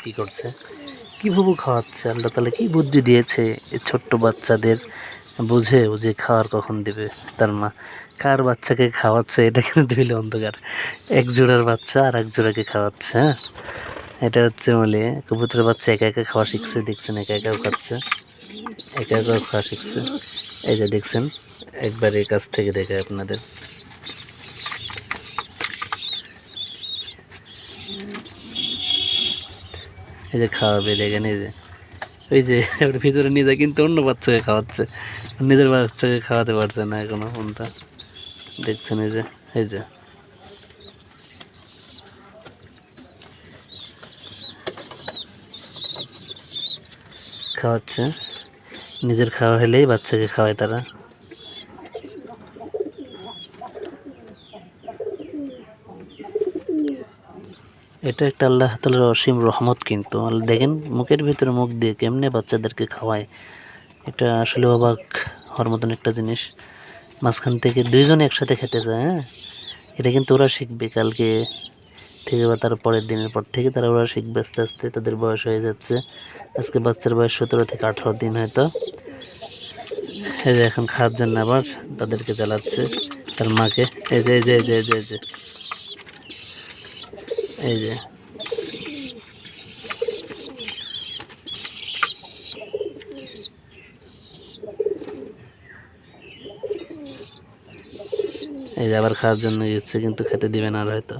কি করছে, কিভাবে খাওয়াচ্ছে, আল্লাহ তাআলা কি বুদ্ধি দিয়েছে এই ছোট্ট বাচ্চাদের, বুঝে যে খাওয়ার কখন দিবে তার মা। কার বাচ্চাকে খাওয়াচ্ছে এটা কিন্তু দিলে অন্ধকার, এক জোড়ার বাচ্চা আর এক জোড়াকে খাওয়াচ্ছে। হ্যাঁ, এটা হচ্ছে বলে কবুতরের বাচ্চা একা একা খাওয়া শিখছে, দেখছেন একা একাও খাচ্ছে, একা একাও খাওয়া শিখছে। এই যে দেখছেন, একবার এই কাছ থেকে দেখে আপনাদের, এই যে খাওয়াবে দেখেন, এই যে ওই যে ওর ভিতরে নিয়ে যায় কিন্তু অন্য বাচ্চাকে খাওয়াচ্ছে, নিজের বাচ্চাকে খাওয়াতে পারছে না এখনো কোনটা, দেখছেন এই যে, এই যে খাওয়াচ্ছে, নিজের খাওয়া হলেই বাচ্চাকে খাওয়ায় তারা। এটা একটা আল্লাহ তাআলার অসীম রহমত, কিন্তু দেখেন মুখের ভিতরে মুখ দিয়ে কেমনে বাচ্চাদেরকে খাওয়ায়, এটা আসলে অবাক হওয়ার মতন একটা জিনিস। মাঝখান থেকে দুইজনে একসাথে খেতে যায়। হ্যাঁ, এটা কিন্তু ওরা শিখবে কালকে থেকে বা তার পরের দিনের পর থেকে তারা ওরা শিখবে আস্তে আস্তে, তাদের বয়স হয়ে যাচ্ছে। আজকে বাচ্চার বয়স 17 থেকে 18 দিন হয়তো। এই যে এখন খাওয়ার জন্য আবার তাদেরকে জ্বালাচ্ছে তার মাকে। এই যে এই যে এই যে এই যে এই যে এই যে এই যে আবার খাওয়ার জন্য গেছে, কিন্তু খেতে দিবে না আর হয়তো।